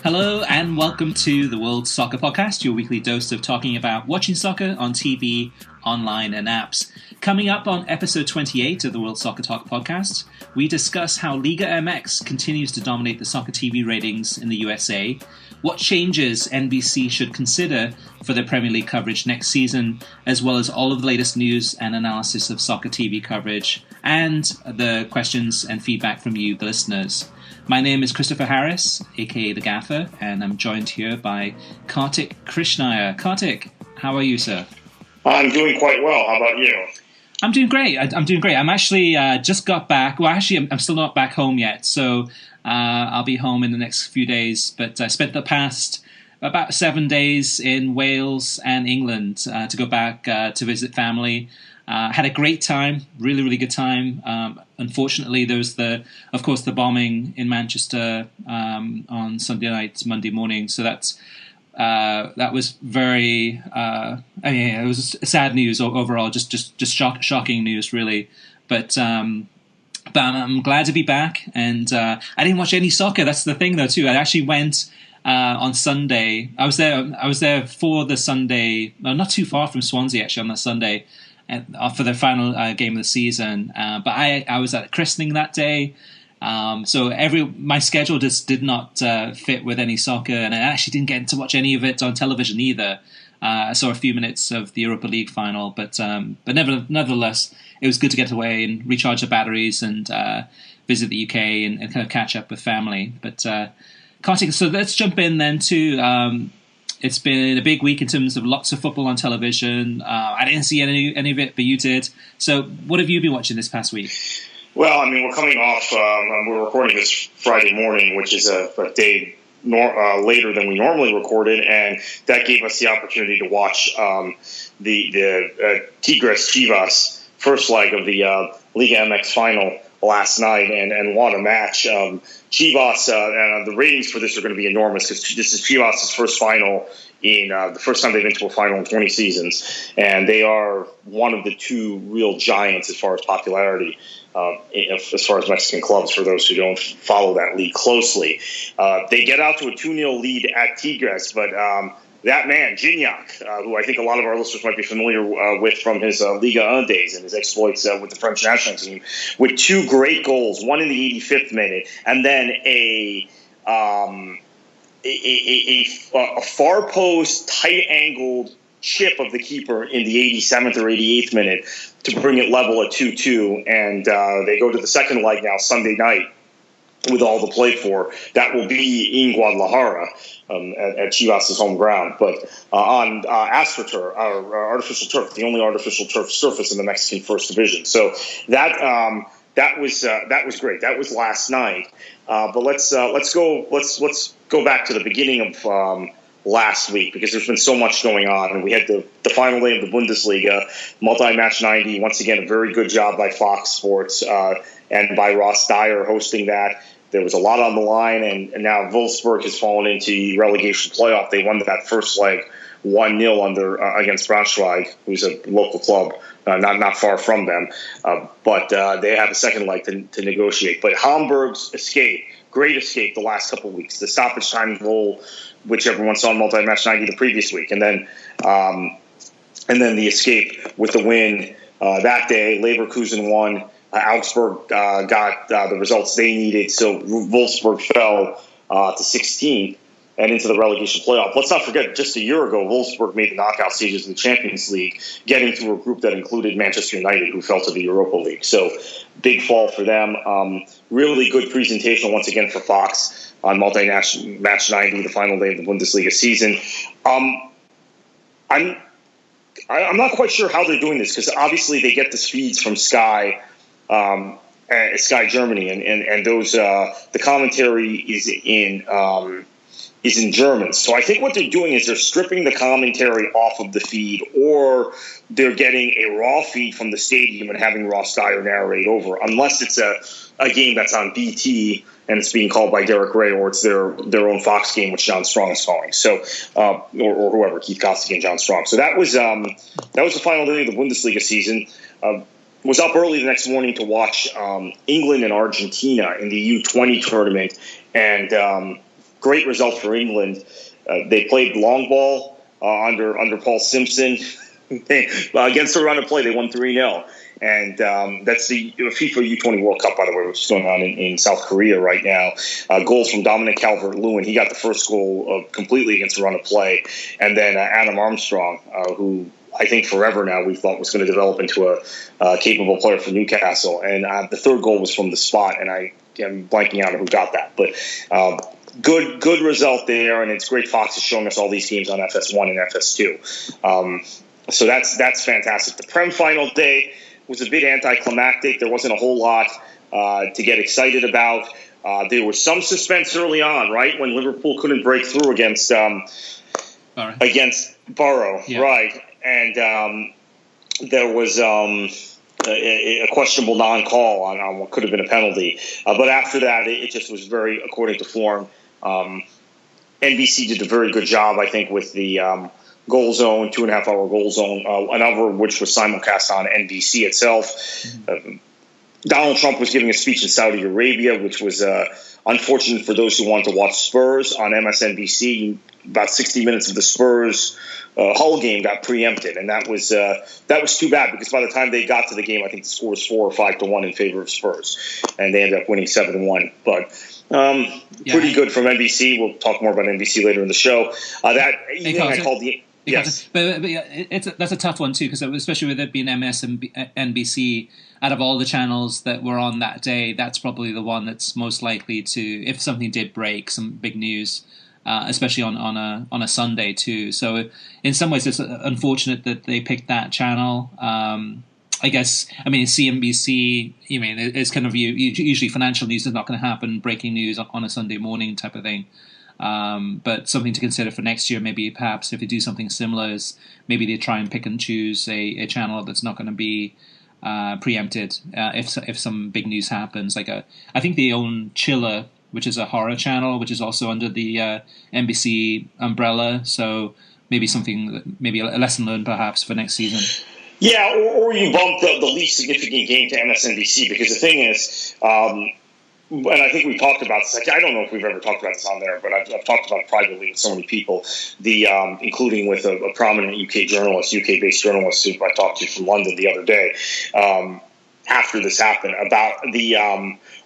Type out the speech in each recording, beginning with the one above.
Hello and welcome to the World Soccer Podcast, your weekly dose of talking about watching soccer on TV, online and apps. Coming up on episode 28 of the World Soccer Talk podcast, we discuss how Liga MX continues to dominate the soccer TV ratings in the USA, what changes NBC should consider for their Premier League coverage next season, as well as all of the latest news and analysis of soccer TV coverage, and the questions and feedback from you, the listeners. My name is Christopher Harris, aka The Gaffer, and I'm joined here by Kartik Krishnaiyer. Kartik, how are you, sir? I'm doing quite well. How about you? I'm doing great. I'm actually just got back. Well, actually, I'm still not back home yet, so I'll be home in the next few days. But I spent the past about 7 days in Wales and England to go back to visit family. Had a great time, really, really good time. Unfortunately, there was the bombing in Manchester on Sunday night, Monday morning. So that was very, it was sad news overall, just shocking news, really. But I'm glad to be back, and I didn't watch any soccer. That's the thing, though, too. I actually went on Sunday. I was there for the Sunday, not too far from Swansea, actually, on that Sunday. And for the final game of the season, but I was at a christening that day, so my schedule just did not fit with any soccer, and I actually didn't get to watch any of it on television either. I saw a few minutes of the Europa League final, but nevertheless, it was good to get away and recharge the batteries and visit the UK and kind of catch up with family. But Kartik, so let's jump in then to. It's been a big week in terms of lots of football on television. I didn't see any of it, but you did. So what have you been watching this past week? Well, I mean, we're coming off, we're recording this Friday morning, which is a day later than we normally recorded, and that gave us the opportunity to watch the Tigres Chivas first leg of the Liga MX final last night, and what a match. Chivas, the ratings for this are going to be enormous because this is Chivas' first final in the first time they've been to a final in 20 seasons, and they are one of the two real giants as far as popularity, as far as Mexican clubs, for those who don't follow that league closely. They get out to a 2-0 lead at Tigres, but that man, Gignac, who I think a lot of our listeners might be familiar with from his Liga 1 days and his exploits with the French national team, with two great goals, one in the 85th minute, and then a far post, tight-angled chip of the keeper in the 87th or 88th minute to bring it level at 2-2. And they go to the second leg now, Sunday night, with all the play for. That will be in Guadalajara at Chivas' home ground, but on AstroTurf, or artificial turf, the only artificial turf surface in the Mexican First Division. So that was great. That was last night. But let's go back to the beginning of last week, because there's been so much going on, and we had the final day of the Bundesliga, multi-match 90. Once again, a very good job by Fox Sports and by Ross Dyer hosting that. There was a lot on the line, and now Wolfsburg has fallen into the relegation playoff. They won that first leg 1-0 against Braunschweig, who's a local club, not far from them. But they have a second leg to negotiate. But Hamburg's escape, great escape the last couple of weeks. The stoppage time goal, which everyone saw in multi-match 90 the previous week, and then the escape with the win that day. Leverkusen won. Augsburg got the results they needed, so Wolfsburg fell to 16th and into the relegation playoff. Let's not forget, just a year ago, Wolfsburg made the knockout stages of the Champions League, getting through a group that included Manchester United, who fell to the Europa League. So big fall for them. Really good presentation once again for Fox on multi-match 90, the final day of the Bundesliga season. I'm not quite sure how they're doing this, because obviously they get the feeds from Sky Germany, and those the commentary is in German. So I think what they're doing is they're stripping the commentary off of the feed, or they're getting a raw feed from the stadium and having Ross Dyer narrate over, unless it's a game that's on BT and it's being called by Derek Ray, or it's their own Fox game, which John Strong is calling. So, or whoever, Keith Kostick and John Strong. So that was the final day of the Bundesliga season. Was up early the next morning to watch England and Argentina in the U20 tournament, and great result for England. They played long ball under Paul Simpson. Against the run of play, they won 3-0. And that's the FIFA U20 World Cup, by the way, which is going on in South Korea right now. Goals from Dominic Calvert-Lewin. He got the first goal completely against the run of play. And then Adam Armstrong, who I think forever now we thought was going to develop into a capable player for Newcastle. And the third goal was from the spot, and I am blanking out on who got that. But good result there, and it's great Fox is showing us all these teams on FS1 and FS2. So that's fantastic. The Prem final day was a bit anticlimactic. There wasn't a whole lot to get excited about. There was some suspense early on, right, when Liverpool couldn't break through against Borough, yeah. Right? And there was a questionable non-call on what could have been a penalty. But after that, it just was very according to form. NBC did a very good job, I think, with the goal zone, 2.5-hour goal zone, another which was simulcast on NBC itself. Donald Trump was giving a speech in Saudi Arabia, which was unfortunate for those who wanted to watch Spurs on MSNBC. About 60 minutes of the Spurs Hull game got preempted, and that was too bad because by the time they got to the game, I think the score was 4 or 5-1 in favor of Spurs, and they ended up winning 7-1. But pretty good from NBC. We'll talk more about NBC later in the show. That evening I called the. Yes, but yeah, that's a tough one too, because especially with it being MSNBC, out of all the channels that were on that day, that's probably the one that's most likely to, if something did break, some big news, especially on a Sunday too. So in some ways, it's unfortunate that they picked that channel. I guess, I mean, CNBC, it's kind of usually financial news is not going to happen, breaking news on a Sunday morning type of thing. But something to consider for next year, maybe perhaps if they do something similar, is maybe they try and pick and choose a channel that's not going to be preempted if some big news happens. I think they own Chiller, which is a horror channel, which is also under the NBC umbrella. So maybe a lesson learned perhaps for next season. Yeah, or you bump the least significant game to MSNBC, because the thing is, and I think we talked about this. I don't know if we've ever talked about this on there, but I've talked about it privately with so many people, including with a prominent UK-based journalist who I talked to from London the other day, after this happened, about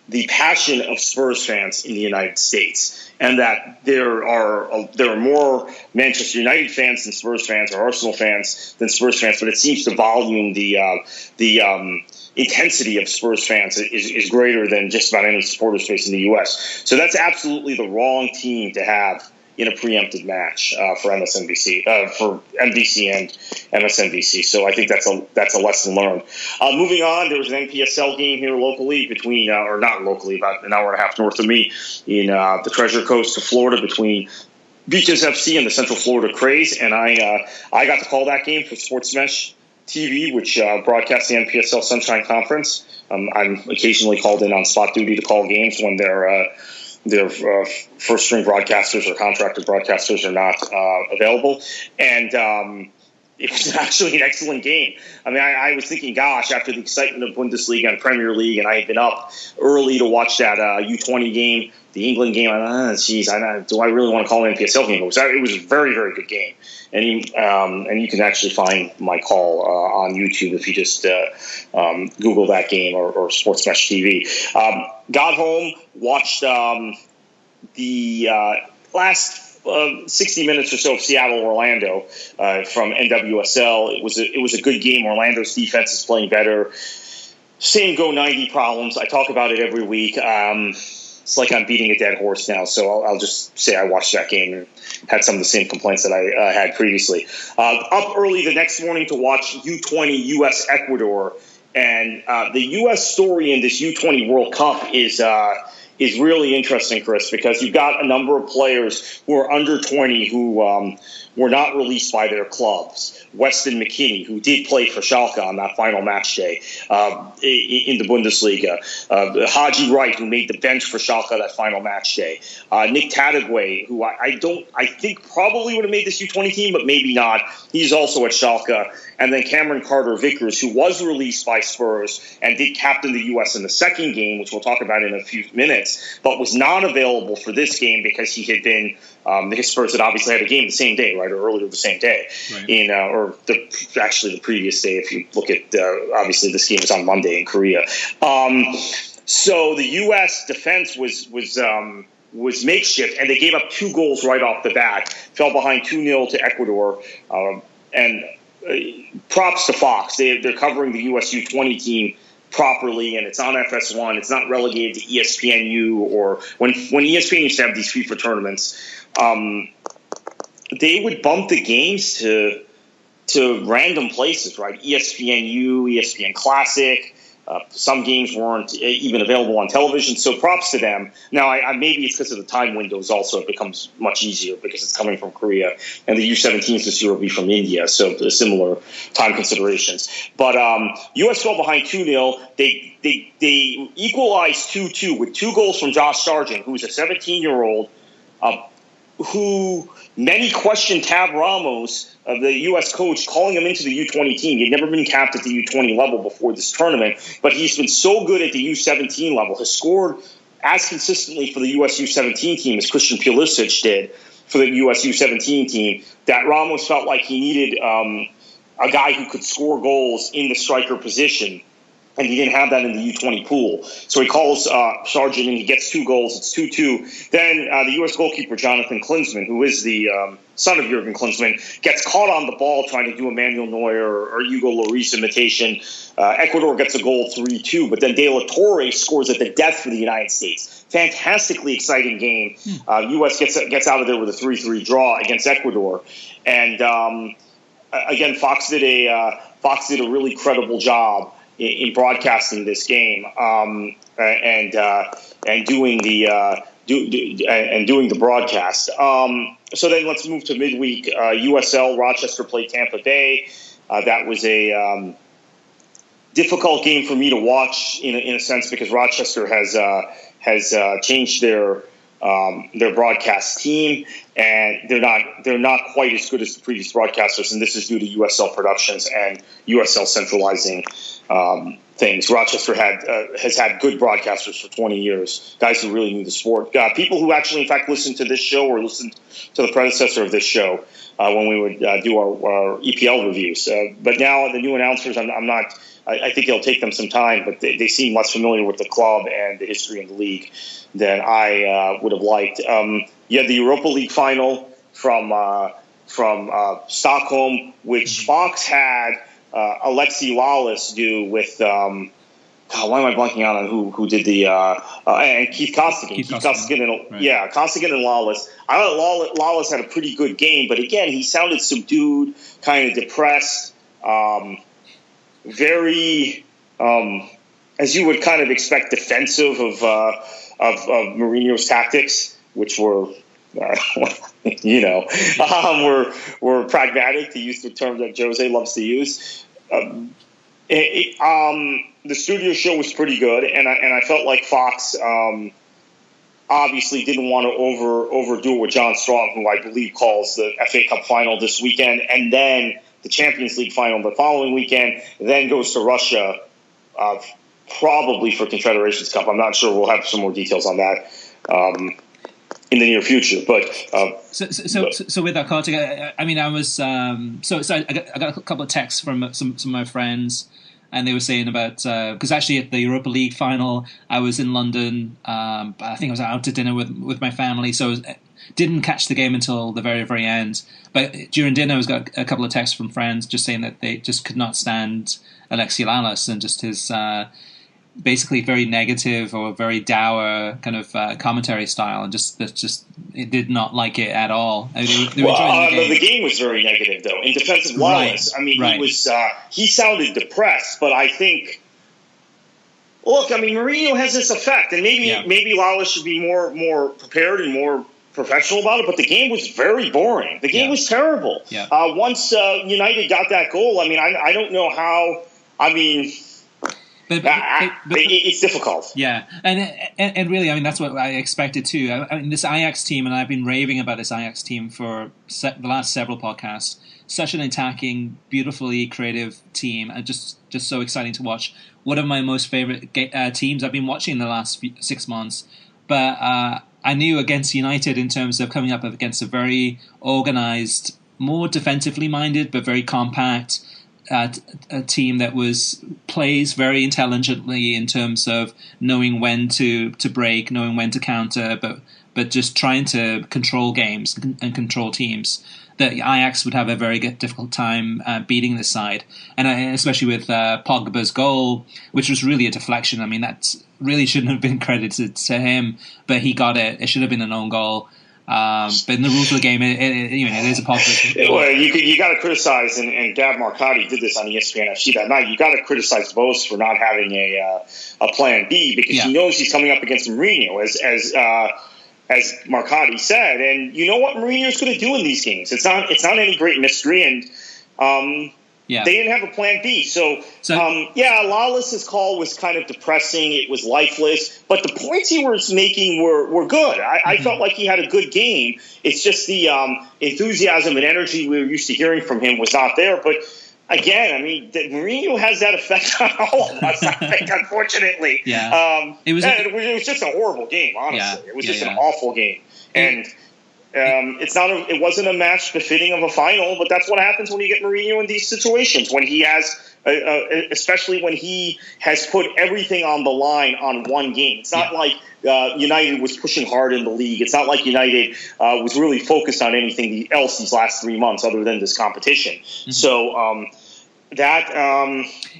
the passion of Spurs fans in the United States, and that there are more Manchester United fans than Spurs fans, or Arsenal fans than Spurs fans, but it seems to volume the intensity of Spurs fans is greater than just about any supporter space in the U.S. So that's absolutely the wrong team to have in a preempted match for MSNBC, for NBC and MSNBC. So I think that's a lesson learned. Moving on, there was an NPSL game here locally between, or not locally, about an hour and a half north of me, in the Treasure Coast of Florida, between Beaches FC and the Central Florida Craze, and I got to call that game for Sports Mesh TV, which broadcasts the NPSL Sunshine Conference. I'm occasionally called in on spot duty to call games when their first-string broadcasters or contracted broadcasters are not available. And it was actually an excellent game. I mean, I was thinking, gosh, after the excitement of Bundesliga and Premier League, and I had been up early to watch that U20 game, the England game, do I really want to call an NPSL game? It was a very, very good game. And you can actually find my call on YouTube if you just Google that game or Sports Mesh TV. Got home, watched the last 60 minutes or so of Seattle-Orlando from NWSL. It was a good game. Orlando's defense is playing better. Same Go 90 problems. I talk about it every week. It's like I'm beating a dead horse now, so I'll just say I watched that game and had some of the same complaints that I had previously. Up early the next morning to watch U20 U.S.-Ecuador, and the U.S. story in this U20 World Cup is really interesting, Chris, because you've got a number of players who are under 20 who were not released by their clubs. Weston McKennie, who did play for Schalke on that final match day in the Bundesliga. Haji Wright, who made the bench for Schalke that final match day. Nick Tadegwe, who I think probably would have made this U20 team, but maybe not. He's also at Schalke. And then Cameron Carter-Vickers, who was released by Spurs and did captain the U.S. in the second game, which we'll talk about in a few minutes. minutes, but was not available for this game because he had been the Spurs had obviously had a game the same day, right, or earlier the same day, right. Actually the previous day. If you look at obviously this game was on Monday in Korea. So the U.S. defense was makeshift, and they gave up 2 goals right off the bat. Fell behind 2-0 to Ecuador, and props to Fox. They're covering the U.S. U20 team properly, and it's on FS1. It's not relegated to ESPNU, or when ESPN used to have these FIFA tournaments, they would bump the games to random places, right? ESPNU, ESPN Classic. Some games weren't even available on television, so props to them. Now, maybe it's because of the time windows also. It becomes much easier because it's coming from Korea, and the U17s this year will be from India, so similar time considerations. But U.S. fell behind 2-0. They equalized 2-2 with 2 goals from Josh Sargent, who's a 17-year-old, who many questioned Tab Ramos, the U.S. coach, calling him into the U20 team. He'd never been capped at the U20 level before this tournament, but he's been so good at the U17 level, has scored as consistently for the U.S. U17 team as Christian Pulisic did for the U.S. U17 team, that Ramos felt like he needed a guy who could score goals in the striker position. And he didn't have that in the U20 pool. So he calls Sargent, and he gets 2 goals. It's 2-2. Then the U.S. goalkeeper, Jonathan Klinsmann, who is the son of Jurgen Klinsmann, gets caught on the ball trying to do a Manuel Neuer or Hugo Lloris imitation. Ecuador gets a goal 3-2. But then De La Torre scores at the death for the United States. Fantastically exciting game. U.S. gets out of there with a 3-3 draw against Ecuador. And, again, Fox did a really credible job in broadcasting this game, and doing the broadcast. So then let's move to midweek. USL Rochester played Tampa Bay. That was a difficult game for me to watch in a sense because Rochester has changed their broadcast team, and they're not quite as good as the previous broadcasters, and this is due to USL Productions and USL centralizing things. Rochester has had good broadcasters for 20 years, guys who really knew the sport, people who actually, in fact, listened to this show or listened to the predecessor of this show when we would do our EPL reviews. But now the new announcers, I think it'll take them some time, but they seem less familiar with the club and the history of the league than I would have liked. You had the Europa League final from Stockholm, which Fox had Alexi Lawless do with why am I blanking out on who did the and Keith Costigan. Costigan and Lawless. I thought Lawless had a pretty good game, but again, he sounded subdued, kind of depressed, very as you would kind of expect, defensive of Mourinho's tactics, which were were pragmatic, to use the term that Jose loves to use. The studio show was pretty good, and I felt like Fox obviously didn't want to overdo it with John Strong, who I believe calls the FA Cup final this weekend, and then the Champions League final the following weekend, then goes to Russia, probably for Confederations Cup. I'm not sure. We'll have some more details on that in the near future. But so with that, Kartik, I was I got a couple of texts from some of my friends, and they were saying about because actually at the Europa League final, I was in London. I think I was out to dinner with my family, so didn't catch the game until the very, very end. But during dinner, I got a couple of texts from friends just saying that they just could not stand Alexi Lalas and just his basically very negative or very dour kind of commentary style, and just it did not like it at all. I mean, they were enjoying the game. The game was very negative, though. In defense of Lalas, right. He sounded depressed, but I think. Look, Mourinho has this effect, and maybe Lalas should be more prepared and more professional about it, but the game was very boring. The game was terrible. Yeah. Once United got that goal, I don't know how. But it's difficult. Yeah, and really, that's what I expected too. This Ajax team, and I've been raving about this Ajax team for the last several podcasts. Such an attacking, beautifully creative team, and just so exciting to watch. One of my most favorite teams I've been watching in the last 6 months. But I knew against United, in terms of coming up against a very organised, more defensively minded, but very compact a team that plays very intelligently in terms of knowing when to break, knowing when to counter, but just trying to control games and control teams, that Ajax would have a very difficult time beating this side. And especially with Pogba's goal, which was really a deflection. I mean, that really shouldn't have been credited to him, but he got it. It should have been an own goal. But in the rules of the game, it is a Pogba. Well, you got to criticize, and Gab Marcotti did this on ESPN FC that night. You got to criticize Vos for not having a plan B, because he knows he's coming up against Mourinho, as Marcotti said, and you know what Mourinho's going to do in these games. It's not any great mystery, and they didn't have a plan B. So Lawless's call was kind of depressing. It was lifeless, but the points he was making were good. I felt like he had a good game. It's just the enthusiasm and energy we were used to hearing from him was not there. But again, I mean, Mourinho has that effect on all of us, I think, unfortunately. Yeah. It was just a horrible game, honestly. Yeah. It was just an awful game. And it wasn't a match befitting of a final, but that's what happens when you get Mourinho in these situations, when he has, especially when he has put everything on the line on one game. It's not like United was pushing hard in the league. It's not like United was really focused on anything else these last 3 months other than this competition. Mm-hmm. So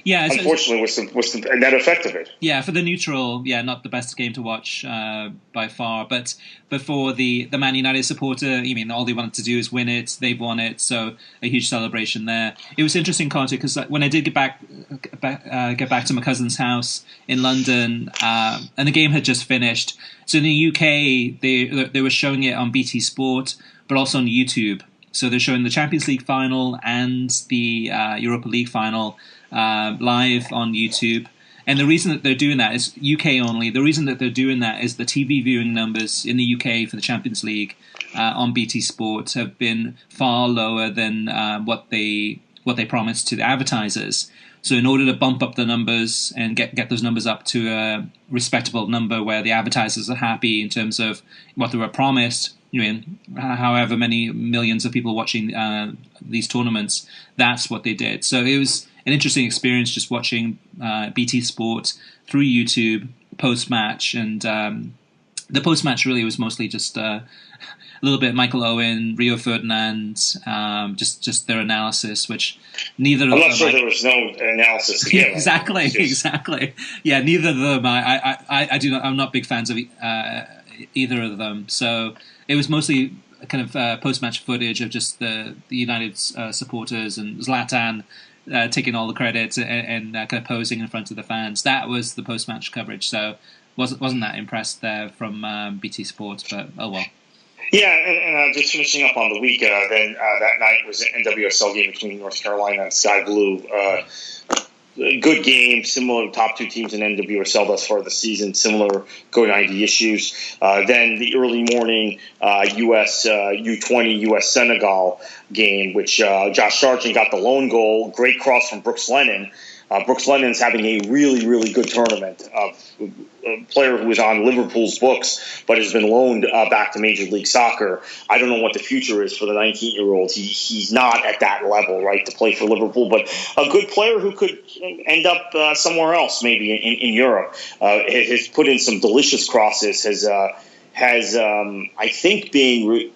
unfortunately was the net effect of it. Yeah, for the neutral, not the best game to watch by far. But for the Man United supporter, all they wanted to do is win it. They've won it, so a huge celebration there. It was interesting, Kartik, because when I did get back to my cousin's house in London, and the game had just finished. So in the UK, they were showing it on BT Sport, but also on YouTube. So they're showing the Champions League final and the Europa League final live on YouTube. And the reason that they're doing that is UK only. The reason that they're doing that is the TV viewing numbers in the UK for the Champions League on BT Sport have been far lower than what they promised to the advertisers. So in order to bump up the numbers and get those numbers up to a respectable number where the advertisers are happy in terms of what they were promised, however many millions of people watching these tournaments, that's what they did. So it was an interesting experience just watching BT Sport through YouTube post-match. And the post-match really was mostly just a little bit Michael Owen, Rio Ferdinand, just their analysis, which neither of them... I'm not sure there was no analysis to give. Exactly. Yeah, neither of them. I'm not big fans of either of them. So it was mostly kind of post-match footage of just the United supporters and Zlatan taking all the credit and kind of posing in front of the fans. That was the post-match coverage. So wasn't that impressed there from BT Sports, but oh well. Yeah, and just finishing up on the week, then that night was an NWSL game between North Carolina and Sky Blue. Good game, similar top two teams in NWSL thus far this season, similar Go90 issues. Then the early morning U.S. U20 U.S. Senegal game, which Josh Sargent got the lone goal, great cross from Brooks Lennon. Brooks Lennon's having a really, really good tournament. A player who is on Liverpool's books but has been loaned back to Major League Soccer. I don't know what the future is for the 19-year-old. He's not at that level, right, to play for Liverpool, but a good player who could end up somewhere else, maybe in Europe. Has put in some delicious crosses, has I think, been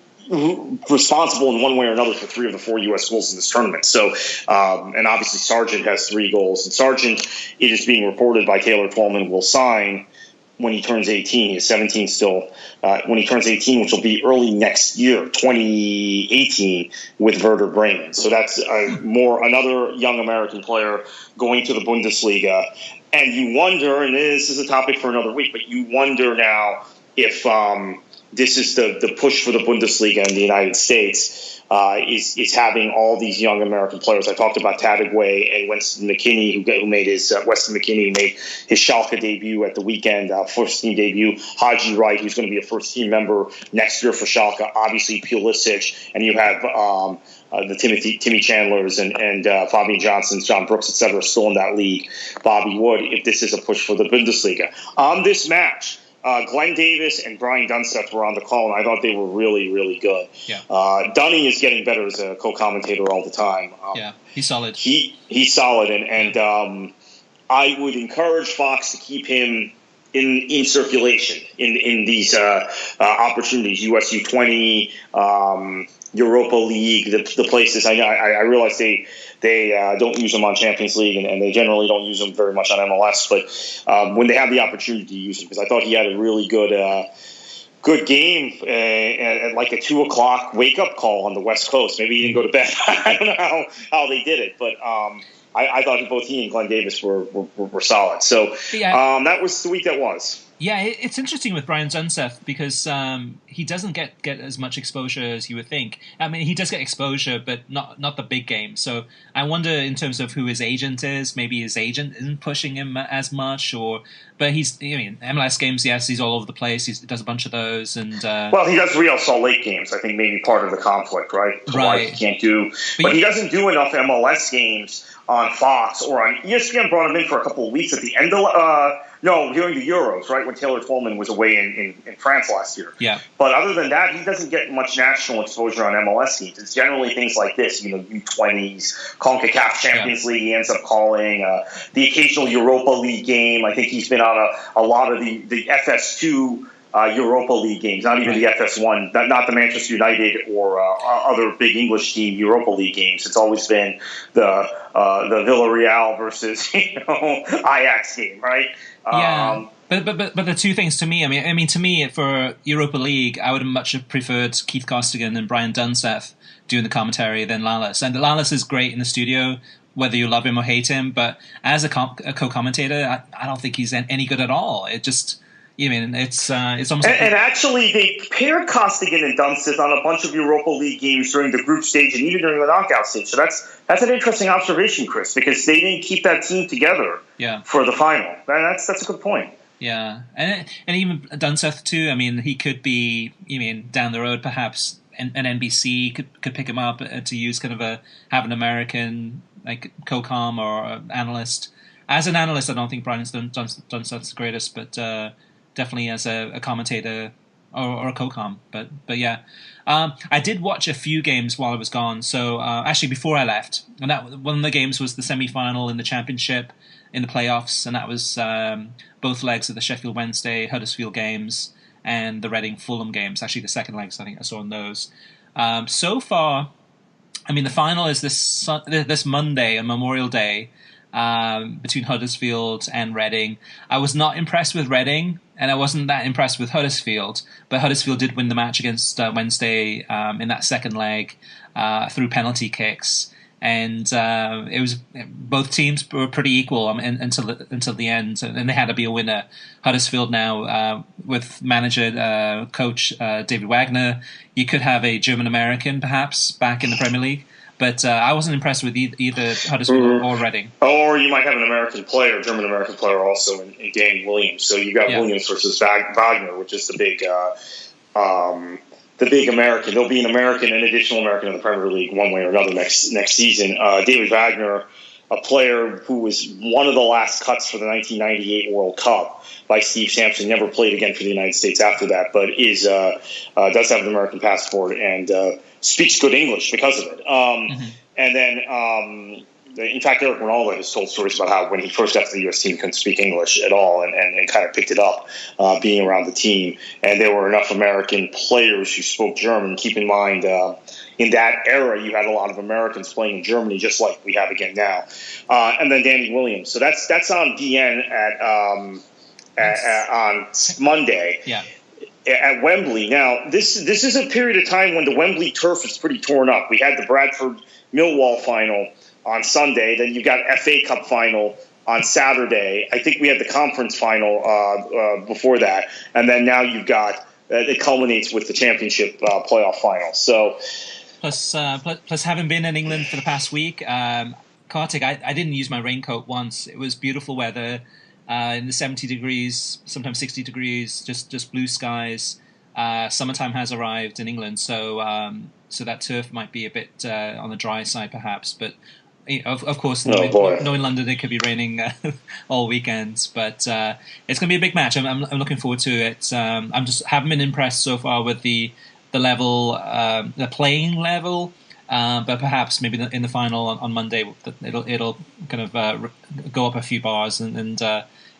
responsible in one way or another for 3 of the 4 U.S. goals in this tournament. So, and obviously Sargent has 3 goals. And Sargent, it is being reported by Taylor Twellman, will sign when he turns 18. He is 17 still. When he turns 18, which will be early next year, 2018, with Werder Bremen. So that's another young American player going to the Bundesliga. And you wonder, and this is a topic for another week, but you wonder now if this is the push for the Bundesliga in the United States, is having all these young American players. I talked about Tadegway and Weston McKennie, who made his Schalke debut at the weekend, first team debut. Haji Wright, who's going to be a first team member next year for Schalke. Obviously Pulisic, and you have the Timmy Chandlers and Fabian Johnsons, John Brooks, etc. still in that league. Bobby Wood. If this is a push for the Bundesliga on this match. Glenn Davis and Brian Dunseth were on the call, and I thought they were really, really good. Yeah. Dunning is getting better as a co-commentator all the time. Yeah, he's solid. He's solid, and I would encourage Fox to keep him in circulation in these opportunities, USU 20, Europa League, the places. I realize they don't use them on Champions League, and they generally don't use them very much on MLS. But when they have the opportunity to use them, because I thought he had a really good game at like a 2:00 wake up call on the West Coast. Maybe he didn't go to bed. I don't know how they did it, but I thought both he and Glenn Davis were solid. So that was the week that was. Yeah, it's interesting with Brian Dunseth because he doesn't get as much exposure as you would think. I mean, he does get exposure, but not the big game. So I wonder in terms of who his agent is. Maybe his agent isn't pushing him as much, but he's. I mean, MLS games. Yes, he's all over the place. He does a bunch of those, and well, he does Real Salt Lake games. I think maybe part of the conflict, right? Why he can't do, but he doesn't do enough MLS games on Fox or on ESPN. Brought him in for a couple of weeks at the end of during the Euros, right, when Taylor Twellman was away in France last year. Yeah. But other than that, he doesn't get much national exposure on MLS games. It's generally things like this, U20s, CONCACAF Champions League. He ends up calling the occasional Europa League game. I think he's been on a lot of the FS2 Europa League games, not even the FS1, not the Manchester United or other big English team Europa League games. It's always been the Villarreal versus Ajax game, right? Yeah, but the two things to me. I mean, to me for Europa League, I would have much preferred Keith Costigan and Brian Dunseth doing the commentary than Lallis. And Lallis is great in the studio, whether you love him or hate him. But as a co-commentator, I don't think he's any good at all. It just. It's almost. And actually, they paired Costigan and Dunseth on a bunch of Europa League games during the group stage and even during the knockout stage. So that's an interesting observation, Chris, because they didn't keep that team together for the final. That's a good point. Yeah, and even Dunseth too. I mean, he could be. Down the road, perhaps an NBC could pick him up to use kind of have an American like co-com or analyst. As an analyst, I don't think Brian Dunseth's the greatest, but. Definitely as a commentator or a co-com, but yeah, I did watch a few games while I was gone. So actually, before I left, and one of the games was the semi-final in the championship in the playoffs, and that was both legs of the Sheffield Wednesday Huddersfield games and the Reading Fulham games. Actually, the second legs I think I saw in those. So far, I mean, the final is this Monday, on Memorial Day. Between Huddersfield and Reading. I was not impressed with Reading, and I wasn't that impressed with Huddersfield, but Huddersfield did win the match against Wednesday in that second leg through penalty kicks, and it was both teams were pretty equal until the end, and they had to be a winner. Huddersfield now with manager coach David Wagner, you could have a German American perhaps back in the Premier League. But I wasn't impressed with either Huddersfield or Reading. Or you might have an American player, German-American player also in Danny Williams. So you got Williams versus Wagner, which is the big American. There'll be an American, an additional American in the Premier League one way or another next season. David Wagner, a player who was one of the last cuts for the 1998 World Cup by Steve Sampson, never played again for the United States after that, but does have an American passport and speaks good English because of it. And then, in fact, Eric Ronaldo has told stories about how when he first got to the U.S. team, he couldn't speak English at all and kind of picked it up being around the team. And there were enough American players who spoke German. Keep in mind, in that era, you had a lot of Americans playing in Germany, just like we have again now. And then Danny Williams. So that's on DN on Monday. Yeah. At Wembley. Now, this is a period of time when the Wembley turf is pretty torn up. We had the Bradford-Millwall final on Sunday. Then you got FA Cup final on Saturday. I think we had the conference final before that. And then now you've got it culminates with the championship playoff final. So, plus having been in England for the past week, Kartik, I didn't use my raincoat once. It was beautiful weather. In the 70 degrees, sometimes 60 degrees, just blue skies. Summertime has arrived in England, so that turf might be a bit on the dry side, perhaps. But of course, boy. knowing London, it could be raining all weekend, but it's going to be a big match. I'm looking forward to it. I'm just haven't been impressed so far with the level, the playing level, but perhaps maybe in the final on Monday, it'll kind of go up a few bars and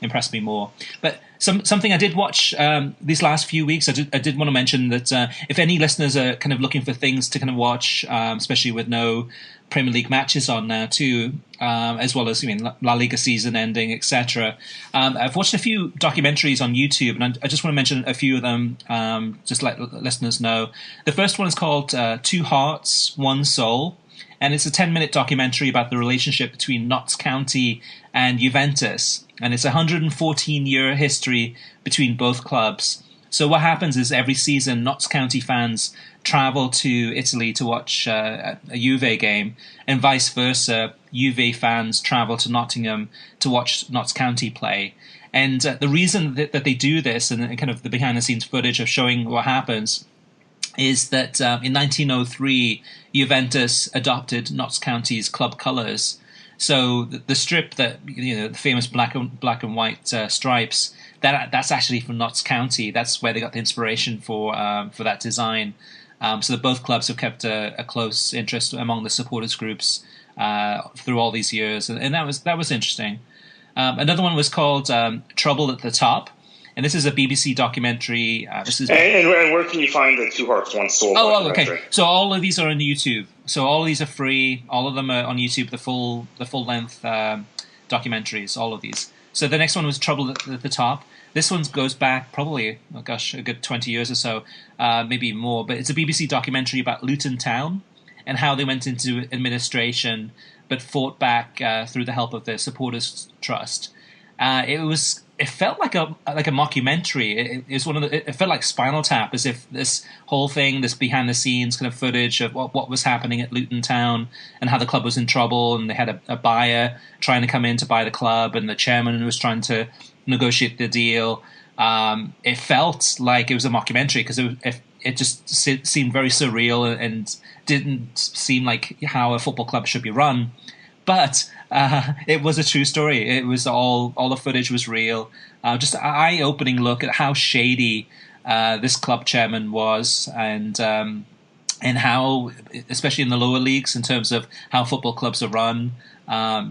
impress me more. But something I did watch these last few weeks, I did want to mention that if any listeners are kind of looking for things to kind of watch, especially with no Premier League matches on now too, as well as La Liga season ending, etc. I've watched a few documentaries on YouTube, and I just want to mention a few of them, just to let listeners know. The first one is called Two Hearts, One Soul, and it's a 10-minute documentary about the relationship between Notts County and Juventus, and it's a 114-year history between both clubs. So what happens is every season, Notts County fans travel to Italy to watch a Juve game, and vice versa. Juve fans travel to Nottingham to watch Notts County play. And the reason that they do this, and kind of the behind-the-scenes footage of showing what happens, is that in 1903, Juventus adopted Notts County's club colours. So the strip that the famous black and white stripes, that's actually from Notts County. That's where they got the inspiration for that design. So that both clubs have kept a close interest among the supporters groups through all these years, and that was interesting. Another one was called Trouble at the Top, and this is a BBC documentary. And where can you find the Two Hearts, One Soul? Oh, okay. So all of these are on YouTube. So all of these are free. All of them are on YouTube. The full length documentaries. All of these. So the next one was Trouble at the Top. This one goes back probably, a good 20 years or so, maybe more. But it's a BBC documentary about Luton Town and how they went into administration but fought back through the help of the Supporters Trust. It felt like a mockumentary. It was it felt like Spinal Tap, as if this whole thing, this behind the scenes kind of footage of what was happening at Luton Town and how the club was in trouble, and they had a buyer trying to come in to buy the club, and the chairman was trying to negotiate the deal. It felt like it was a mockumentary because it just seemed very surreal and didn't seem like how a football club should be run. But it was a true story. It was all the footage was real. Just an eye-opening look at how shady this club chairman was, and how, especially in the lower leagues, in terms of how football clubs are run.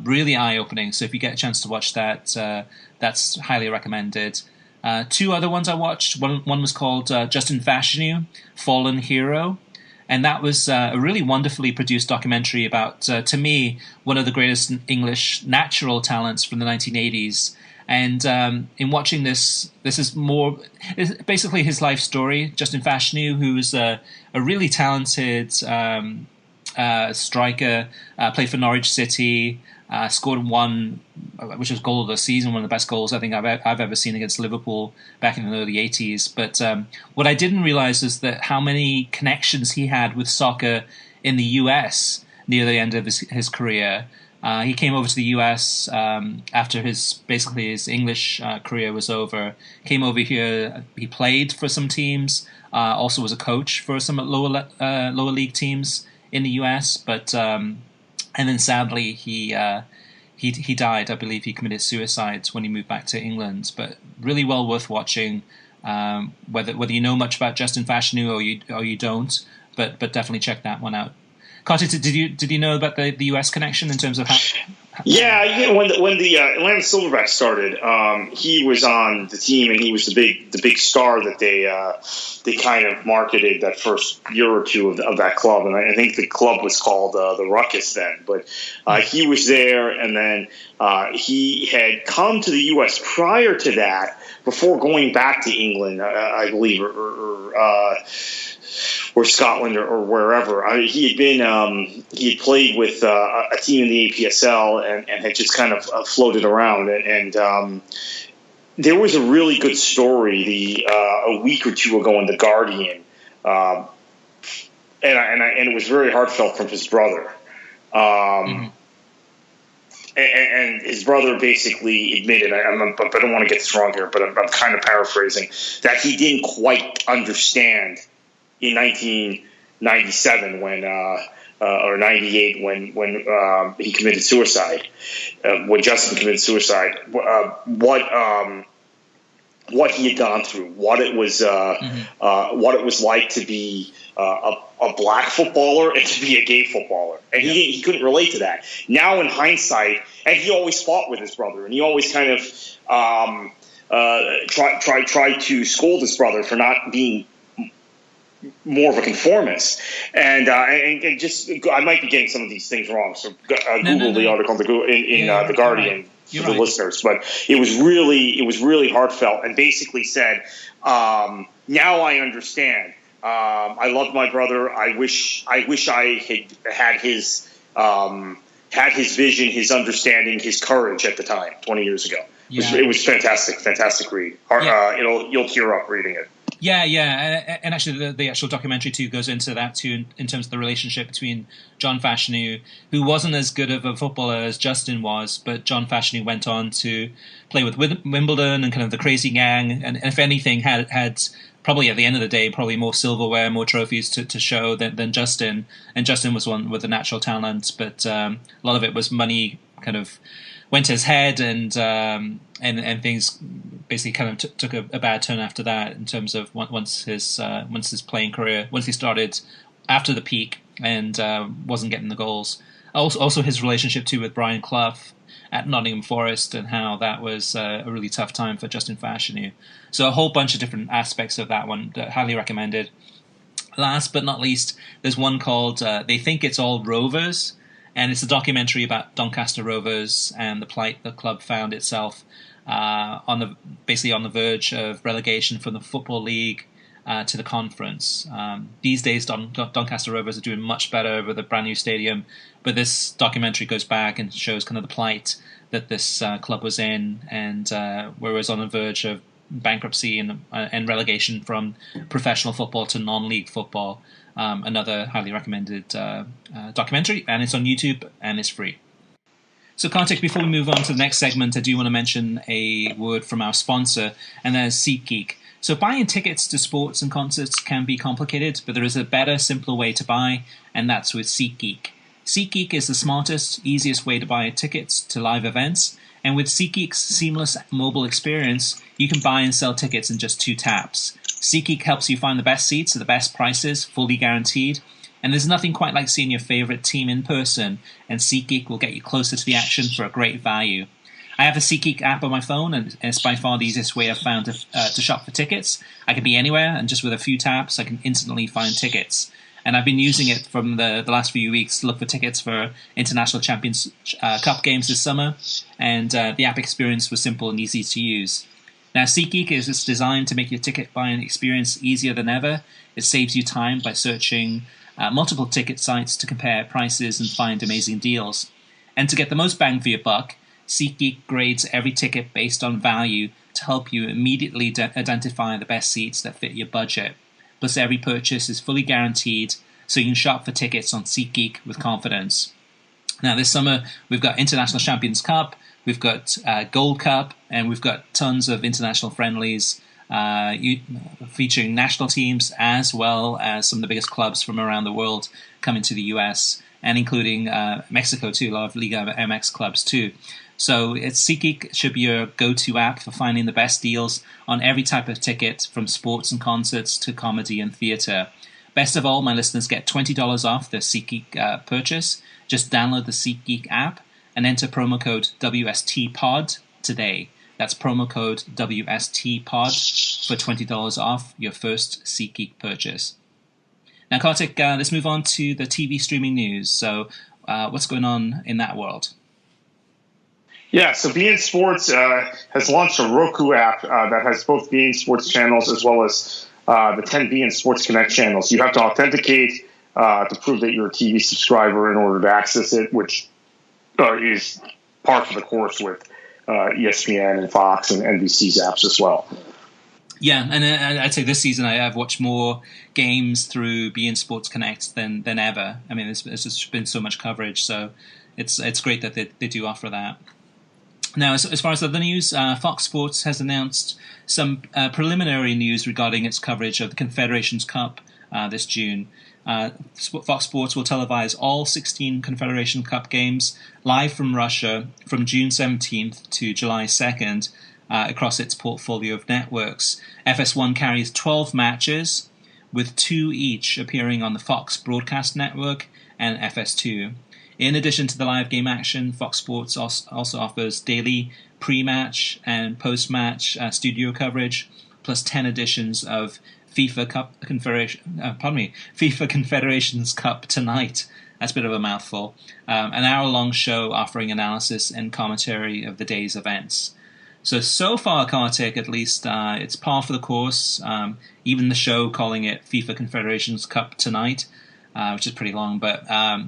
Really eye-opening. So if you get a chance to watch that, that's highly recommended. Two other ones I watched. One was called Justin Fashanu, Fallen Hero. And that was a really wonderfully produced documentary about, to me, one of the greatest English natural talents from the 1980s. And in watching this is basically his life story. Justin Fashanu, who is a really talented striker, played for Norwich City, scored one, which was goal of the season, one of the best goals I think I've ever seen against Liverpool back in the early 80s. But what I didn't realize is that how many connections he had with soccer in the US near the end of his career. He came over to the US after his English career was over. Came over here. He played for some teams. Also was a coach for some lower league teams in the US. But and then sadly he died. I believe he committed suicide when he moved back to England. But really well worth watching. Whether you know much about Justin Fashanu or you don't, but definitely check that one out. Kartik, did you know about the US connection in terms of how? Yeah, when the Atlanta Silverbacks started, he was on the team, and he was the big star that they kind of marketed that first year or two of that club, and I think the club was called the Ruckus then. But he was there, and then he had come to the U.S. prior to that, before going back to England, I believe, or Scotland or wherever. He had played with a team in the APSL and had just kind of floated around. And there was a really good story a week or two ago in The Guardian, and it was very heartfelt from his brother. And his brother basically admitted, but I don't want to get this wrong here, but I'm kind of paraphrasing, that he didn't quite understand in 1997 when or 98 when he committed suicide, when Justin committed suicide. What he had gone through, what it was like to be a black footballer and to be a gay footballer, and he couldn't relate to that. Now in hindsight, and he always fought with his brother, and he always kind of tried to scold his brother for not being more of a conformist, and just I might be getting some of these things wrong, so Google the article in The Guardian. For the listeners, but it was really heartfelt, and basically said, "Now I understand. I loved my brother. I wish I had his vision, his understanding, his courage at the time, 20 years ago. It was fantastic read. You'll tear up reading it." Yeah, and actually the actual documentary too goes into that too in terms of the relationship between John Fashanu, who wasn't as good of a footballer as Justin was, but John Fashanu went on to play with Wimbledon and kind of the crazy gang, and if anything had probably at the end of the day probably more silverware, more trophies to show than Justin, and Justin was one with a natural talent, but a lot of it was money kind of went to his head, and things basically kind of took a bad turn after that in terms of once his playing career, once he started after the peak and wasn't getting the goals. Also his relationship too with Brian Clough at Nottingham Forest, and how that was a really tough time for Justin Fashanu. So a whole bunch of different aspects of that one that highly recommended. Last but not least, there's one called They Think It's All Rovers. And it's a documentary about Doncaster Rovers and the plight the club found itself on the verge of relegation from the Football League to the Conference. These days, Doncaster Rovers are doing much better with a brand new stadium, but this documentary goes back and shows kind of the plight that this club was in, and where it was on the verge of bankruptcy and relegation from professional football to non-league football. Another highly recommended documentary, and it's on YouTube and it's free. So Kartik, before we move on to the next segment, I do want to mention a word from our sponsor, and that is SeatGeek. So buying tickets to sports and concerts can be complicated, but there is a better, simpler way to buy, and that's with SeatGeek. SeatGeek is the smartest, easiest way to buy tickets to live events, and with SeatGeek's seamless mobile experience, you can buy and sell tickets in just 2 taps. SeatGeek helps you find the best seats at the best prices, fully guaranteed. And there's nothing quite like seeing your favorite team in person, and SeatGeek will get you closer to the action for a great value. I have a SeatGeek app on my phone, and it's by far the easiest way I've found to shop for tickets. I can be anywhere, and just with a few taps, I can instantly find tickets. And I've been using it from the last few weeks to look for tickets for International Champions Cup games this summer, and the app experience was simple and easy to use. Now, SeatGeek is designed to make your ticket buying experience easier than ever. It saves you time by searching multiple ticket sites to compare prices and find amazing deals. And to get the most bang for your buck, SeatGeek grades every ticket based on value to help you immediately identify the best seats that fit your budget. Plus, every purchase is fully guaranteed, so you can shop for tickets on SeatGeek with confidence. Now, this summer, we've got International Champions Cup, we've got Gold Cup, and we've got tons of international friendlies featuring national teams as well as some of the biggest clubs from around the world coming to the US, and including Mexico too, a lot of Liga MX clubs too. So SeatGeek should be your go-to app for finding the best deals on every type of ticket, from sports and concerts to comedy and theatre. Best of all, my listeners get $20 off their SeatGeek purchase. Just download the SeatGeek app and enter promo code WSTPod today. That's promo code WSTPod for $20 off your first SeatGeek purchase. Now, Kartik, let's move on to the TV streaming news. So what's going on in that world? Yeah, so beIN Sports has launched a Roku app that has both beIN Sports channels as well as the 10 beIN Sports Connect channels. You have to authenticate to prove that you're a TV subscriber in order to access it, which is par for the course with ESPN and Fox and NBC's apps as well. Yeah, and I'd say this season I've watched more games through beIN Sports Connect than ever. I mean, there's just been so much coverage, so it's great that they do offer that. Now, as far as other news, Fox Sports has announced some preliminary news regarding its coverage of the Confederations Cup this June. Fox Sports will televise all 16 Confederation Cup games live from Russia from June 17th to July 2nd across its portfolio of networks. FS1 carries 12 matches, with 2 each appearing on the Fox Broadcast Network and FS2. In addition to the live game action, Fox Sports also offers daily pre-match and post-match studio coverage, plus 10 editions of FIFA Confederations Cup Tonight. That's a bit of a mouthful. An hour-long show offering analysis and commentary of the day's events. So far, Kartik, at least, it's par for the course. Even the show calling it FIFA Confederations Cup Tonight, which is pretty long, but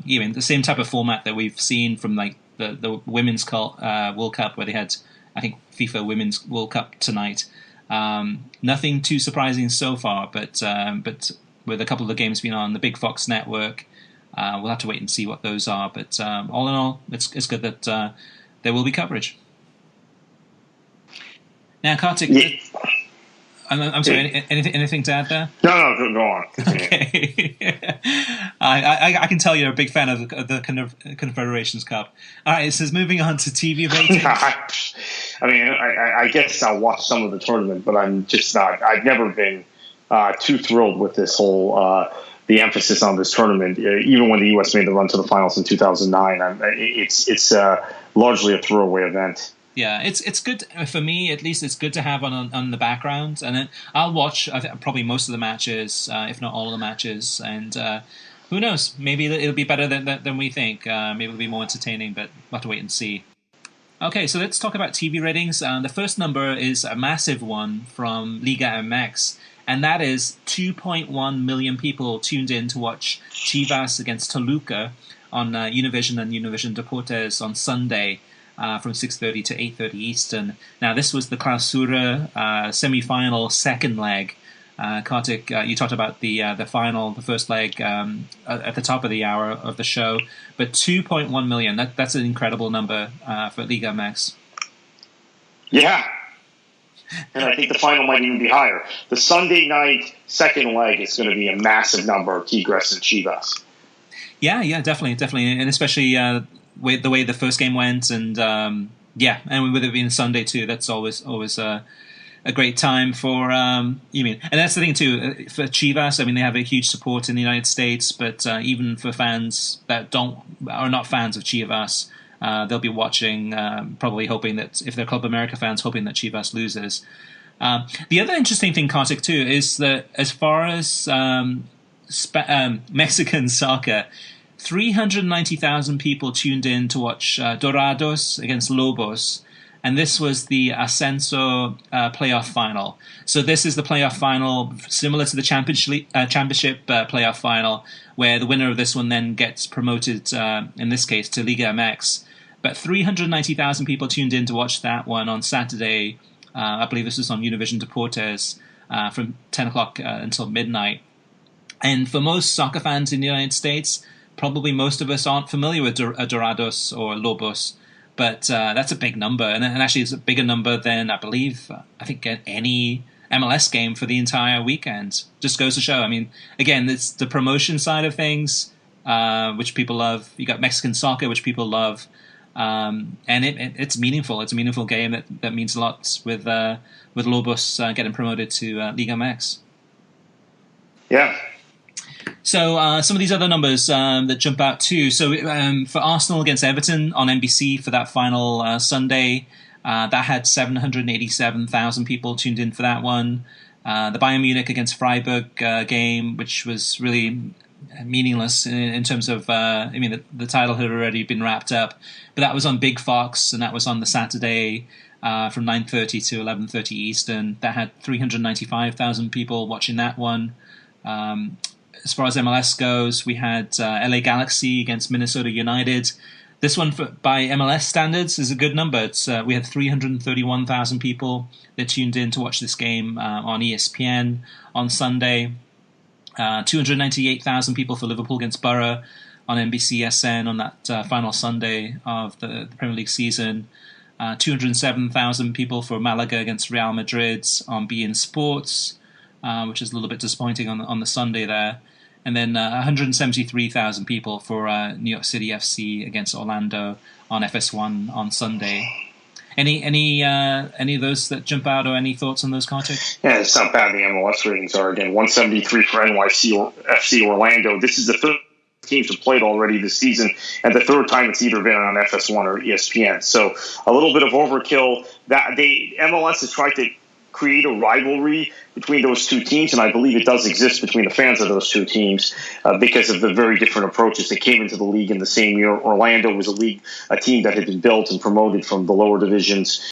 even the same type of format that we've seen from like the Women's World Cup, where they had, I think, FIFA Women's World Cup Tonight. Nothing too surprising so far, but with a couple of the games being on the Big Fox network, we'll have to wait and see what those are. But all in all, it's good that there will be coverage. Now, Kartik, I'm sorry, anything to add there? No, go on. Okay. I can tell you're a big fan of the Confederations Cup. All right, it says moving on to TV ratings. I mean, I guess I'll watch some of the tournament, but I'm just not. I've never been too thrilled with this whole the emphasis on this tournament. Even when the U.S. made the run to the finals in 2009, it's largely a throwaway event. Yeah, it's good for me. At least it's good to have on the background, and then I'll watch probably most of the matches, if not all of the matches. And who knows? Maybe it'll be better than we think. Maybe it'll be more entertaining, but we'll have to wait and see. Okay, so let's talk about TV ratings. The first number is a massive one from Liga MX, and that is 2.1 million people tuned in to watch Chivas against Toluca on Univision and Univision Deportes on Sunday. From 6:30 to 8:30 Eastern. Now, this was the Clausura semi-final second leg. Kartik, you talked about the final, the first leg at the top of the hour of the show, but 2.1 million. That's an incredible number for Liga MX. Yeah, and I think the final might even be higher. The Sunday night second leg is going to be a massive number of Tigres and Chivas. Yeah, definitely, and especially. With the way the first game went, and and with it being Sunday too, that's always a great time for and that's the thing too for Chivas. I mean, they have a huge support in the United States, but even for fans that are not fans of Chivas, they'll be watching, probably hoping that if they're Club America fans, hoping that Chivas loses. The other interesting thing, Kartik, too, is that as far as Mexican soccer. 390,000 people tuned in to watch Dorados against Lobos, and this was the Ascenso playoff final. So this is the playoff final similar to the championship playoff final, where the winner of this one then gets promoted, in this case, to Liga MX. But 390,000 people tuned in to watch that one on Saturday. I believe this was on Univision Deportes from 10 o'clock until midnight. And for most soccer fans in the United States, probably most of us aren't familiar with Dorados or Lobos, but that's a big number, and actually it's a bigger number than I think any MLS game for the entire weekend. Just goes to show. I mean, again, it's the promotion side of things, which people love. You got Mexican soccer, which people love, and it's meaningful. It's a meaningful game that means a lot with Lobos getting promoted to Liga MX. Yeah. So some of these other numbers that jump out too. So for Arsenal against Everton on NBC for that final Sunday, that had 787,000 people tuned in for that one. The Bayern Munich against Freiburg game, which was really meaningless in terms of, the title had already been wrapped up, but that was on Big Fox, and that was on the Saturday from 9:30 to 11:30 Eastern. That had 395,000 people watching that one. As far as MLS goes, we had LA Galaxy against Minnesota United. This one, by MLS standards, is a good number. We had 331,000 people that tuned in to watch this game on ESPN on Sunday. 298,000 people for Liverpool against Borough on NBCSN on that final Sunday of the Premier League season. 207,000 people for Malaga against Real Madrid on beIN Sports, which is a little bit disappointing on the Sunday there. and then 173,000 people for New York City FC against Orlando on FS1 on Sunday. Any of those that jump out, or any thoughts on those, Kartik? Yeah, it's not bad. The MLS ratings are, again, 173 for FC Orlando. This is the third teams have played already this season, and the third time it's either been on FS1 or ESPN. So a little bit of overkill. That MLS has tried to create a rivalry between those two teams, and I believe it does exist between the fans of those two teams because of the very different approaches that came into the league in the same year. Orlando was a team that had been built and promoted from the lower divisions.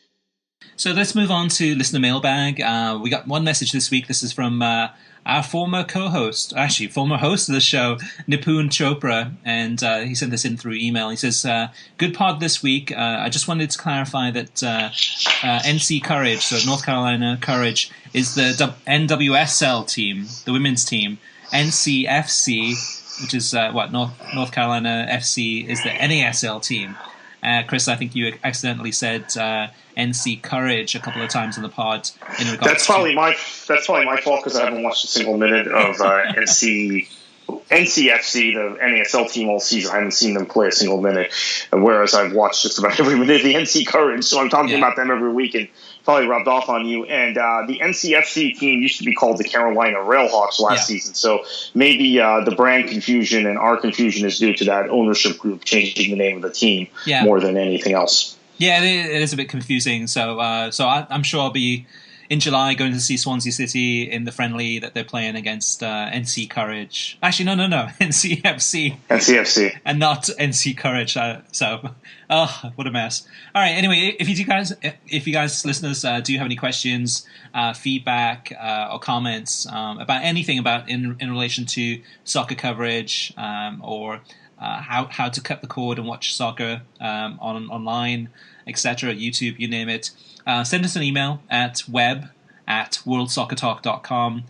So let's move on to listener mailbag. We got one message this week. This is from our former host of the show, Nipun Chopra, and he sent this in through email. He says, good pod this week. I just wanted to clarify that NC Courage, so North Carolina Courage, is the NWSL team, the women's team. NCFC, which is North Carolina FC, is the NASL team. Chris, I think you accidentally said NC Courage a couple of times in the pod. That's probably my fault because I haven't watched a single minute of NCFC, the NASL team, all season. I haven't seen them play a single minute, whereas I've watched just about every minute of the NC Courage. So I'm talking about them every week, and probably rubbed off on you. And the NCFC team used to be called the Carolina Railhawks last season. So maybe the brand confusion and our confusion is due to that ownership group changing the name of the team more than anything else. Yeah, it is a bit confusing. So I'm sure I'll be in July going to see Swansea City in the friendly that they're playing against NC Courage. Actually, no, NCFC. NCFC. And not NC Courage. What a mess. All right, anyway, if you guys, listeners, do have any questions, feedback, or comments about anything in relation to soccer coverage or how to cut the cord and watch soccer online, etc., YouTube, you name it, send us an email at web@worldsoccertalk.com.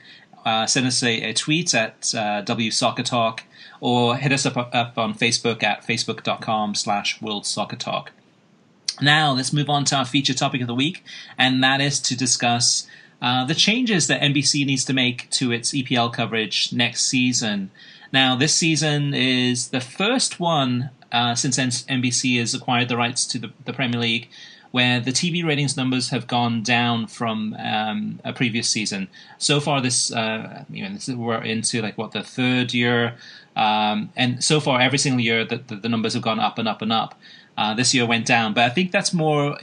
Send us a tweet at WSoccerTalk, or hit us up on Facebook at facebook.com/worldsoccertalk. Now, let's move on to our feature topic of the week, and that is to discuss the changes that NBC needs to make to its EPL coverage next season. Now, this season is the first one since NBC has acquired the rights to the Premier League where the TV ratings numbers have gone down from a previous season. So far, we're into the third year, and so far every single year the numbers have gone up and up and up. This year went down, but I think that's more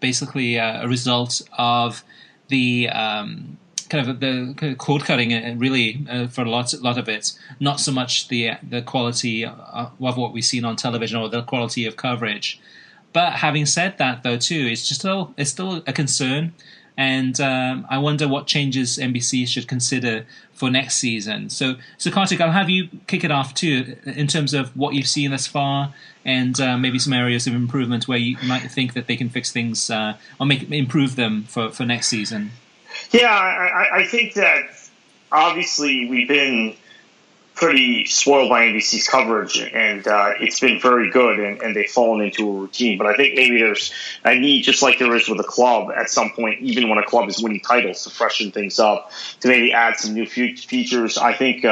basically a result of the kind of cord cutting, really, for a lot of it. Not so much the quality of what we've seen on television or the quality of coverage. But having said that, though, too, it's still a concern, and I wonder what changes NBC should consider for next season. So Kartik, I'll have you kick it off too, in terms of what you've seen thus far, and maybe some areas of improvement where you might think that they can fix things or improve them for next season. Yeah, I think that obviously we've been pretty spoiled by NBC's coverage, and it's been very good, and they've fallen into a routine. But I think maybe there's a need, just like there is with a club at some point, even when a club is winning titles, to freshen things up, to maybe add some new features. I think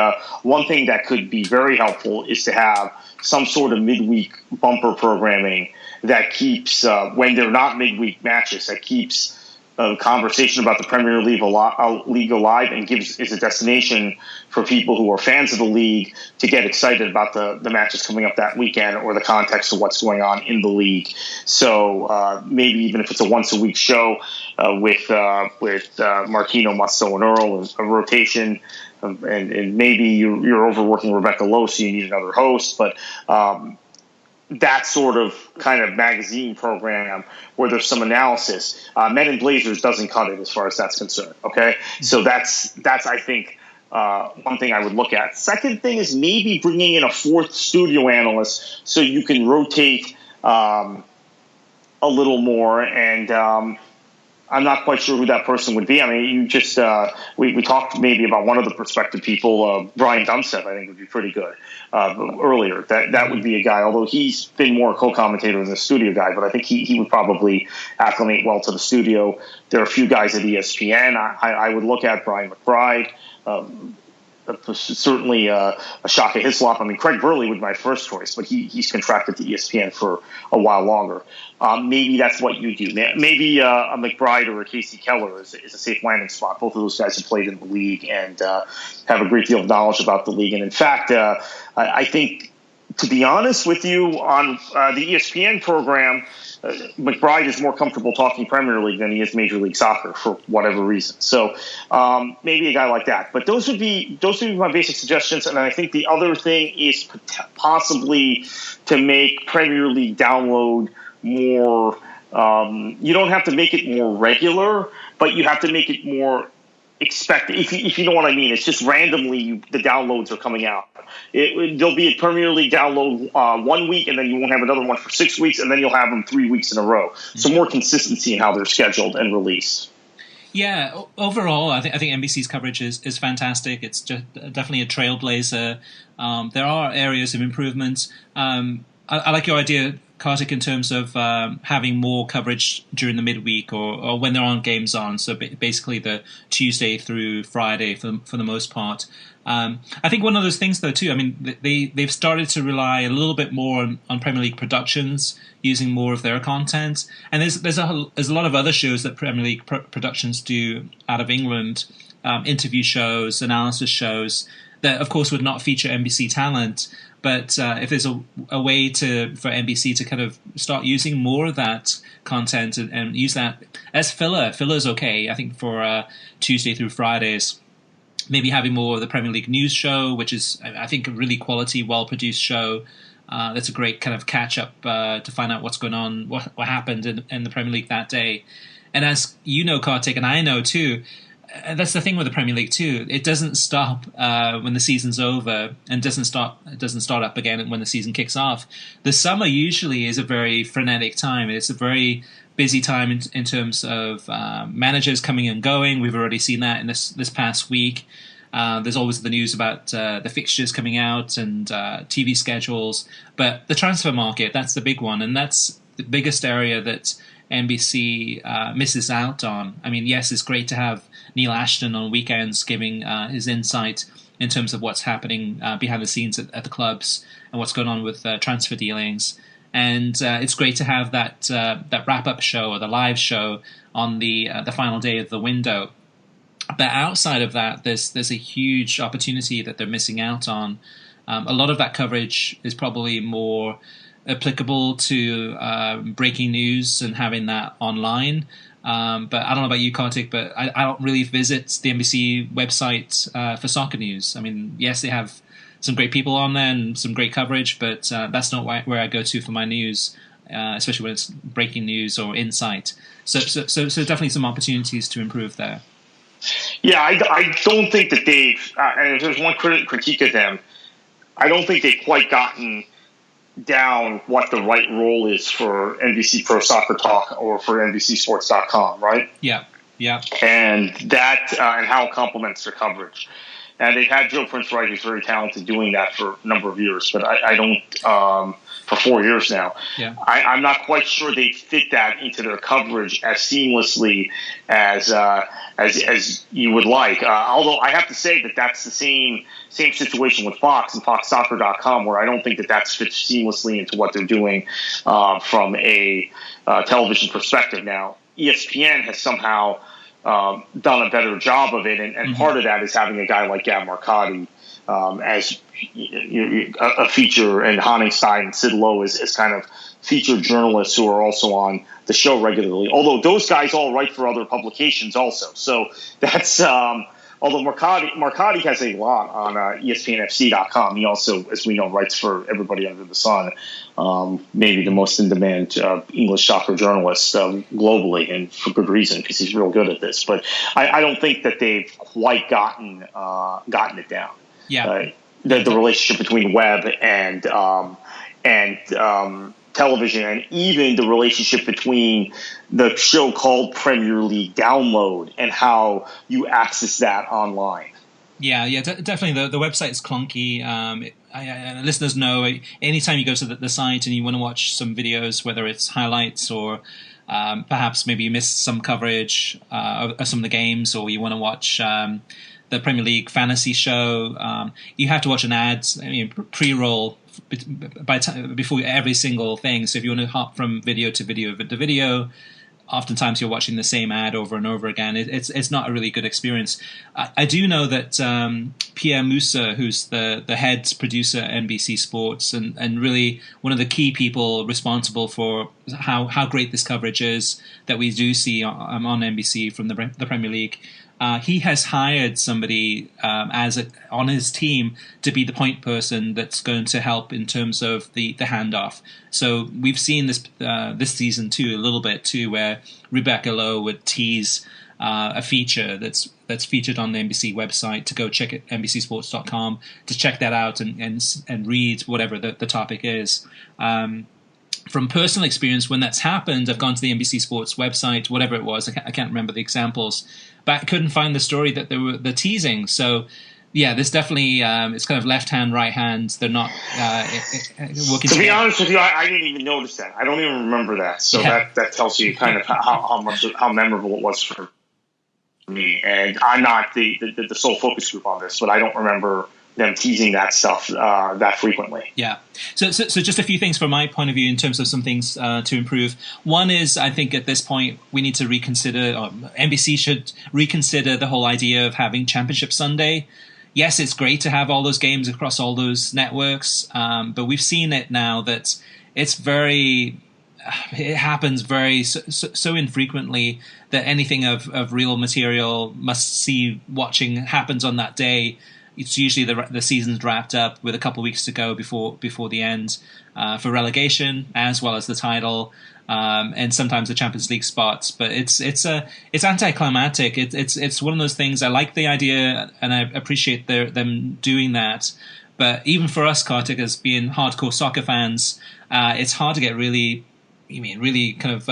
one thing that could be very helpful is to have some sort of midweek bumper programming that keeps, when they're not midweek matches, that keeps a conversation about the Premier League alive, and is a destination for people who are fans of the league to get excited about the matches coming up that weekend, or the context of what's going on in the league. So maybe even if it's a once-a-week show with Marquino, Musto, and Earl, a rotation, and maybe you're overworking Rebecca Lowe, so you need another host, but that sort of kind of magazine program where there's some analysis. Men in Blazers doesn't cut it as far as that's concerned. Okay, so that's I think one thing I would look at. Second thing is maybe bringing in a fourth studio analyst so you can rotate a little more. And I'm not quite sure who that person would be. I mean, you just we talked maybe about one of the prospective people, Brian Dunstep, I think would be pretty good earlier. That would be a guy, although he's been more a co-commentator than a studio guy, but I think he would probably acclimate well to the studio. There are a few guys at ESPN. I would look at Brian McBride. certainly a shock of Hislop. I mean, Craig Burley would be my first choice, but he's contracted to ESPN for a while longer. Maybe that's what you do. Maybe a McBride or a Casey Keller is a safe landing spot. Both of those guys have played in the league and have a great deal of knowledge about the league. And in fact, I think, to be honest with you, on the ESPN program, McBride is more comfortable talking Premier League than he is Major League Soccer for whatever reason. So maybe a guy like that. But those would be my basic suggestions. And I think the other thing is possibly to make Premier League download more. You don't have to make it more regular, but you have to make it more expected. If you know what I mean, it's just randomly the downloads are coming out. There'll be a Premier League download 1 week, and then you won't have another one for 6 weeks, and then you'll have them 3 weeks in a row. So more consistency in how they're scheduled and released. Yeah, overall, I think NBC's coverage is fantastic. It's just definitely a trailblazer. There are areas of improvement. I like your idea, Kartik, in terms of having more coverage during the midweek or when there aren't games on. So basically the Tuesday through Friday for the most part. I think one of those things, though, too, I mean, they've started to rely a little bit more on Premier League productions, using more of their content. And there's a lot of other shows that Premier League productions do out of England, interview shows, analysis shows, that, of course, would not feature NBC talent. But if there's a way for NBC to kind of start using more of that content and use that as filler's okay, I think, for Tuesday through Fridays. Maybe having more of the Premier League news show, which is, I think, a really quality, well-produced show. That's a great kind of catch-up to find out what's going on, what happened in the Premier League that day. And as you know, Kartik, and I know too, that's the thing with the Premier League too. It doesn't stop when the season's over, and it doesn't start up again when the season kicks off. The summer usually is a very frenetic time. It's a very busy time in terms of managers coming and going. We've already seen that in this past week. There's always the news about the fixtures coming out and TV schedules. But the transfer market, that's the big one. And that's the biggest area that NBC misses out on. I mean, yes, it's great to have Neil Ashton on weekends giving his insight in terms of what's happening behind the scenes at the clubs and what's going on with transfer dealings. And it's great to have that wrap-up show or the live show on the final day of the window. But outside of that, there's a huge opportunity that they're missing out on. A lot of that coverage is probably more applicable to breaking news and having that online. But I don't know about you, Kartik, but I don't really visit the NBC website for soccer news. I mean, yes, they have some great people on there and some great coverage, but that's not where I go to for my news, especially when it's breaking news or insight. So definitely some opportunities to improve there. Yeah, I don't think that they've, and if there's one critique of them, I don't think they've quite gotten down what the right role is for NBC Pro Soccer Talk or for NBCSports.com, right? Yeah. And that and how it complements their coverage. And they've had Joe Prince Wright, who's very talented, doing that for a number of years, but I don't for 4 years now. Yeah. I'm not quite sure they fit that into their coverage as seamlessly as you would like. Although I have to say that that's the same situation with Fox and FoxSoccer.com, where I don't think that fits seamlessly into what they're doing from a television perspective. Now, ESPN has somehow done a better job of it, and part of that is having a guy like Gab Marcotti as a feature, and Honigstein and Sid Lowe as kind of featured journalists who are also on the show regularly. Although those guys all write for other publications also, so that's. Although Marcotti has a lot on ESPNFC.com. He also, as we know, writes for everybody under the sun. Maybe the most in-demand English soccer journalist globally, and for good reason, because he's real good at this. But I don't think that they've quite gotten it down. Yeah. The relationship between web and television, and even the relationship between the show called Premier League Download and how you access that online. Yeah, definitely. The website's clunky. Listeners know anytime you go to the site and you want to watch some videos, whether it's highlights or perhaps maybe you missed some coverage of some of the games, or you want to watch the Premier League fantasy show. You have to watch an ad, pre-roll before every single thing. So if you want to hop from video to video, oftentimes you're watching the same ad over and over again. It's not a really good experience. I do know that Pierre Moussa, who's the head producer at NBC Sports and really one of the key people responsible for how great this coverage is that we do see on NBC from the Premier League, he has hired somebody on his team to be the point person that's going to help in terms of the handoff. So we've seen this season too, a little bit too, where Rebecca Lowe would tease a feature that's featured on the NBC website. To go check it, NBCSports.com, to check that out and read whatever the topic is. From personal experience, when that's happened, I've gone to the NBC Sports website, whatever it was, I can't remember the examples, but I couldn't find the story that they were teasing. So, yeah, there's definitely it's kind of left hand, right hand. They're not working. To be honest with you, I didn't even notice that. I don't even remember that. So that tells you kind of how memorable it was for me. And I'm not the sole focus group on this, but I don't remember them teasing that stuff that frequently. Yeah. So just a few things from my point of view in terms of some things to improve. One is, I think at this point we need to reconsider, NBC should reconsider the whole idea of having Championship Sunday. Yes, it's great to have all those games across all those networks, but we've seen it now that it happens so infrequently that anything of real material must-see watching happens on that day. It's usually the season's wrapped up with a couple of weeks to go before the end for relegation as well as the title, and sometimes the Champions League spots. But it's anticlimactic. It's one of those things. I like the idea and I appreciate them doing that. But even for us, Kartik, as being hardcore soccer fans, it's hard to get really kind of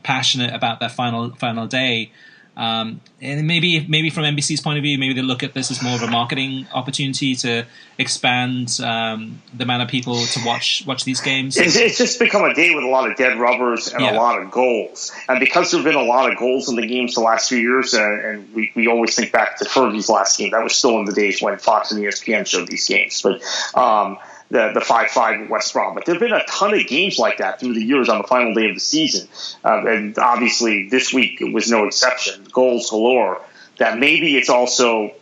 passionate about that final day. And maybe from NBC's point of view, maybe they look at this as more of a marketing opportunity to expand the amount of people to watch these games. It's just become a day with a lot of dead rubbers and a lot of goals. And because there have been a lot of goals in the games the last few years, and we always think back to Fergie's last game. That was still in the days when Fox and ESPN showed these games. But the 5-5 at West Brom. But there have been a ton of games like that through the years on the final day of the season. And obviously this week it was no exception. Goals galore. That maybe it's also,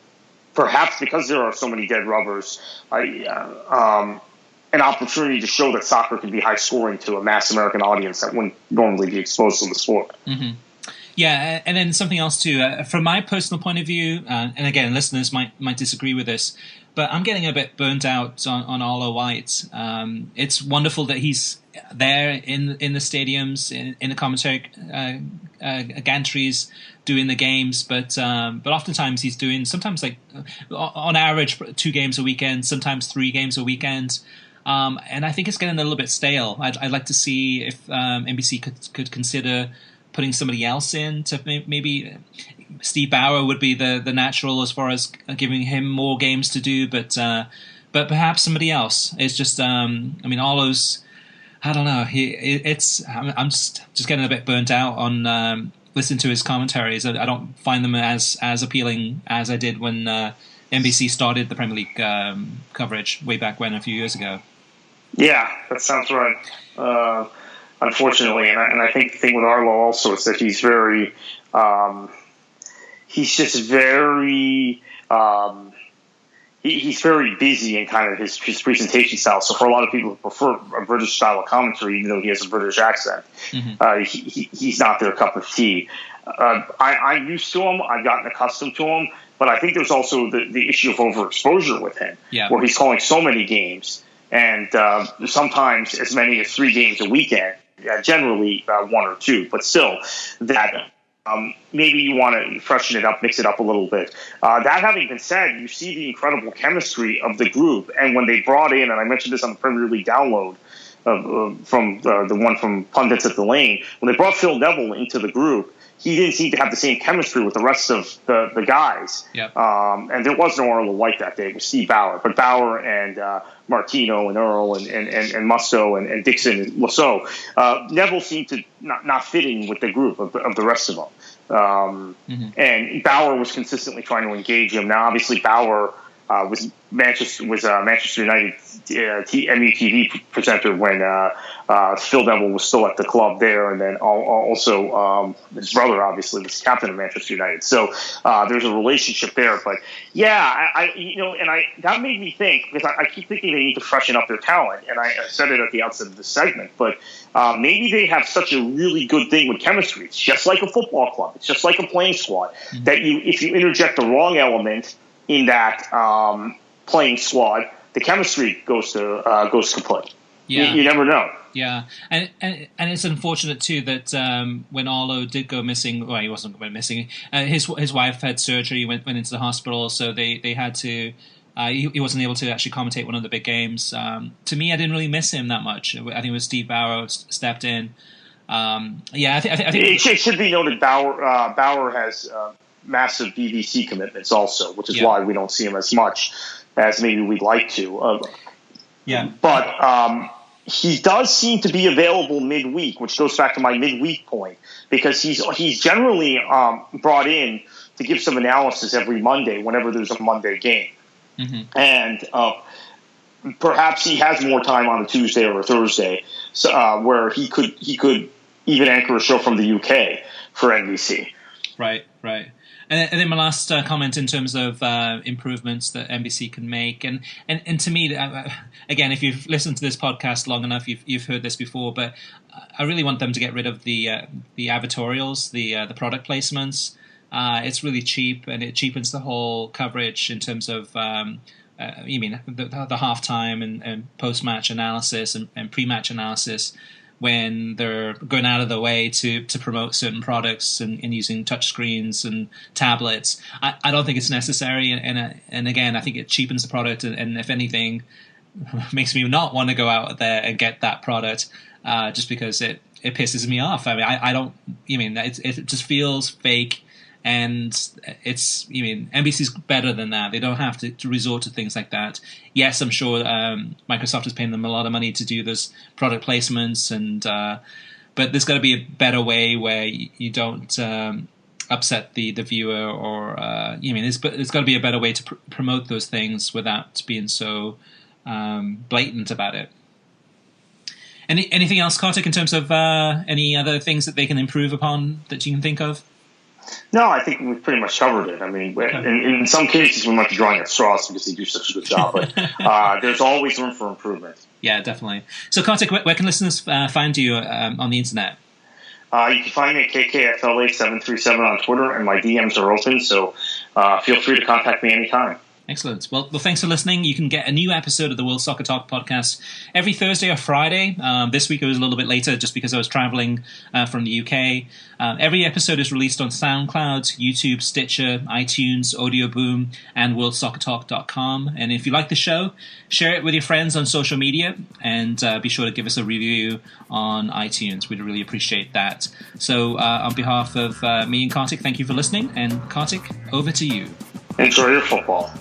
perhaps because there are so many dead rubbers, an opportunity to show that soccer can be high scoring to a mass American audience that wouldn't normally be exposed to the sport. Mm-hmm. Yeah, and then something else too. From my personal point of view, and again, listeners might disagree with this, but I'm getting a bit burnt out on Arlo White. It's wonderful that he's there in the stadiums, in the commentary gantries, doing the games, but oftentimes he's doing sometimes like on average 2 games a weekend, sometimes 3 games a weekend. And I think it's getting a little bit stale. I'd like to see if NBC could consider putting somebody else in to maybe Steve Bauer would be the natural as far as giving him more games to do, but perhaps somebody else. It's just Arlo's, I don't know. I'm just getting a bit burnt out on listening to his commentaries. I don't find them as appealing as I did when NBC started the Premier League coverage way back when a few years ago. Yeah, that sounds right. Unfortunately, and I think the thing with Arlo also is that he's very, he's just very, he's very busy in kind of his presentation style. So for a lot of people who prefer a British style of commentary, even though he has a British accent, he's not their cup of tea. I'm used to him. I've gotten accustomed to him. But I think there's also the issue of overexposure with him, where he's calling so many games, and sometimes as many as 3 games a weekend. Generally 1 or 2, but still, that maybe you want to freshen it up, mix it up a little bit. That having been said, you see the incredible chemistry of the group, and when they brought in, and I mentioned this on the Premier League download from the one from Pundits at the Lane, when they brought Phil Neville into the group, he didn't seem to have the same chemistry with the rest of the guys. Yep. And there was no Arlo White that day. It was Steve Bauer. But Bauer and Martino and Earl and Musto and Dixon and Lasso, Neville seemed to not fit in with the group of the rest of them. And Bauer was consistently trying to engage him. Now, obviously, Bauer was Manchester United MUTV presenter when Phil Neville was still at the club there, and then also his brother obviously was captain of Manchester United. So there's a relationship there. But yeah, that made me think, because I keep thinking they need to freshen up their talent, and I said it at the outset of the segment, but maybe they have such a really good thing with chemistry. It's just like a football club. It's just like a playing squad that if you interject the wrong element in that playing squad, the chemistry goes to play. Yeah. You never know. Yeah, and it's unfortunate too that when Arlo did go missing, well, he wasn't going missing. His wife had surgery, went into the hospital, so they had to. He wasn't able to actually commentate one of the big games. To me, I didn't really miss him that much. I think it was Steve Bauer stepped in. I think it should be noted Bauer has massive BBC commitments also, which is why we don't see him as much as maybe we'd like to. But he does seem to be available midweek, which goes back to my midweek point, because he's generally brought in to give some analysis every Monday whenever there's a Monday game. And perhaps he has more time on a Tuesday or a Thursday, where he could even anchor a show from the UK for NBC. Right. And then my last comment in terms of improvements that NBC can make, and to me, again, if you've listened to this podcast long enough, you've heard this before, but I really want them to get rid of the advertorials, the product placements. It's really cheap, and it cheapens the whole coverage in terms of the halftime and post-match analysis and pre-match analysis, when they're going out of the way to promote certain products and using touchscreens and tablets. I don't think it's necessary, and again, I think it cheapens the product, and if anything, makes me not want to go out there and get that product just because it pisses me off. I mean, I don't. It just feels fake. And NBC's better than that. They don't have to resort to things like that. Yes, I'm sure Microsoft is paying them a lot of money to do those product placements, but there's got to be a better way where you don't upset the viewer, or there's got to be a better way to promote those things without being so blatant about it. Anything else, Kartik, in terms of any other things that they can improve upon that you can think of? No, I think we've pretty much covered it. I mean, in some cases we might be drawing at straws because they do such a good job, but there's always room for improvement. Yeah, definitely. So, Kartik, where can listeners find you on the internet? You can find me at KKFLA737 on Twitter, and my DMs are open, so feel free to contact me anytime. Excellent. Well, thanks for listening. You can get a new episode of the World Soccer Talk podcast every Thursday or Friday. This week it was a little bit later just because I was traveling from the UK. Every episode is released on SoundCloud, YouTube, Stitcher, iTunes, Audio Boom, and worldsoccertalk.com. And if you like the show, share it with your friends on social media, and be sure to give us a review on iTunes. We'd really appreciate that. So on behalf of me and Kartik, thank you for listening. And Kartik, over to you. Enjoy your football.